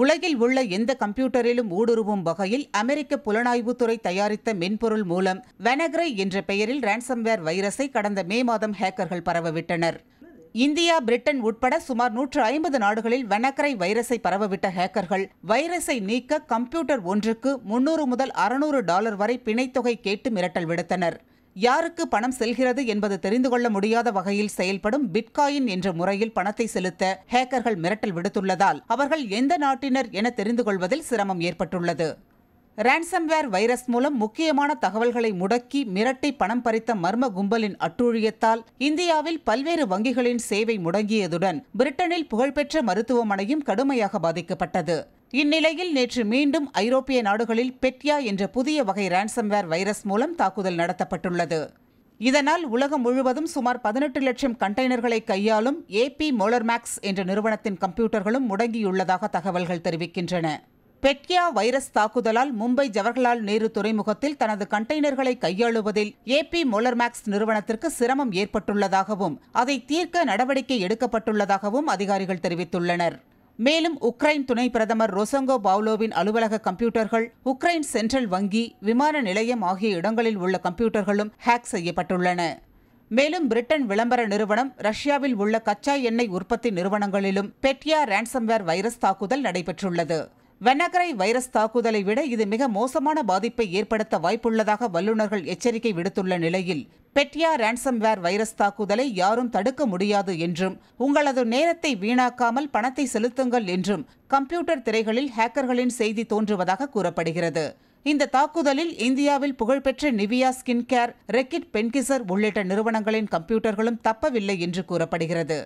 உலகில் உள்ள எந்த கம்ப்யூட்டரிலும் ஊடுருவும் வகையில் அமெரிக்க புலனாய்வுத்துறை தயாரித்த மென்பொருள் மூலம் WannaCry என்ற பெயரில் ரான்சம்வேர் வைரஸை கடந்த மே மாதம் ஹேக்கர்கள் பரவவிட்டனர். இந்தியா, பிரிட்டன் உட்பட சுமார் 150 நாடுகளில் WannaCry வைரஸை பரவவிட்ட ஹேக்கர்கள் வைரஸை நீக்க கம்ப்யூட்டர் ஒன்றுக்கு $300 முதல் $600 வரை பிணைத்தொகை கேட்டு மிரட்டல் விடுத்தனர். யாருக்கு பணம் செல்கிறது என்பது தெரிந்து கொள்ள முடியாத வகையில் செயல்படும் பிட்காயின் என்ற முறையில் பணத்தை செலுத்த ஹேக்கர்கள் மிரட்டல் விடுத்துள்ளதால் அவர்கள் எந்த நாட்டினர் என தெரிந்து கொள்வதில் சிரமம் ஏற்பட்டுள்ளது. ரான்சம்வேர் வைரஸ் மூலம் முக்கியமான தகவல்களை முடக்கி மிரட்டி பணம் பறித்த மர்ம கும்பலின் அட்டூழியத்தால் இந்தியாவில் பல்வேறு வங்கிகளின் சேவை முடங்கியதுடன் பிரிட்டனில் புகழ்பெற்ற மருத்துவமனையும் கடுமையாக பாதிக்கப்பட்டது. இந்நிலையில் நேற்று மீண்டும் ஐரோப்பிய நாடுகளில் பெட்யா என்ற புதிய வகை ரான்சம்வேர் வைரஸ் மூலம் தாக்குதல் நடத்தப்பட்டுள்ளது. இதனால் உலகம் முழுவதும் சுமார் 18 லட்சம் கண்டெய்னர்களை கையாளும் AP Molermax என்ற நிறுவனத்தின் கம்ப்யூட்டர்களும் முடங்கியுள்ளதாக தகவல்கள் தெரிவிக்கின்றன. பெட்யா வைரஸ் தாக்குதலால் மும்பை ஜவஹர்லால் நேரு துறைமுகத்தில் தனது கண்டெய்னர்களை கையாளுவதில் AP Molermax நிறுவனத்திற்கு சிரமம் ஏற்பட்டுள்ளதாகவும் அதை தீர்க்க நடவடிக்கை எடுக்கப்பட்டுள்ளதாகவும் அதிகாரிகள் தெரிவித்துள்ளனர். மேலும் உக்ரைன் துணை பிரதமர் ரொசங்கோ பாவ்லோவின் அலுவலக கம்ப்யூட்டர்கள், உக்ரைன் சென்ட்ரல் வங்கி, விமான நிலையம் ஆகிய இடங்களில் உள்ள கம்ப்யூட்டர்களும் ஹேக் செய்யப்பட்டுள்ளன. மேலும் பிரிட்டன் விளம்பர நிறுவனம், ரஷ்யாவில் உள்ள கச்சா எண்ணெய் உற்பத்தி நிறுவனங்களிலும் பெட்யா ரான்சம்வேர் வைரஸ் தாக்குதல் நடைபெற்றுள்ளது. WannaCry வைரஸ் தாக்குதலை விட இது மிக மோசமான பாதிப்பை ஏற்படுத்த வாய்ப்புள்ளதாக வல்லுநர்கள் எச்சரிக்கை விடுத்துள்ள நிலையில் பெட்யா ரான்சம்வேர் வைரஸ் தாக்குதலை யாரும் தடுக்க முடியாது என்றும் உங்களது நேரத்தை வீணாக்காமல் பணத்தை செலுத்துங்கள் என்றும் கம்ப்யூட்டர் திரைகளில் ஹேக்கர்களின் செய்தி தோன்றுவதாக கூறப்படுகிறது. இந்த தாக்குதலில் இந்தியாவில் புகழ்பெற்ற நிவியா ஸ்கின் கேர், ரெக்கிட் பென்கிசர் உள்ளிட்ட நிறுவனங்களின் கம்ப்யூட்டர்களும் தப்பவில்லை என்று கூறப்படுகிறது.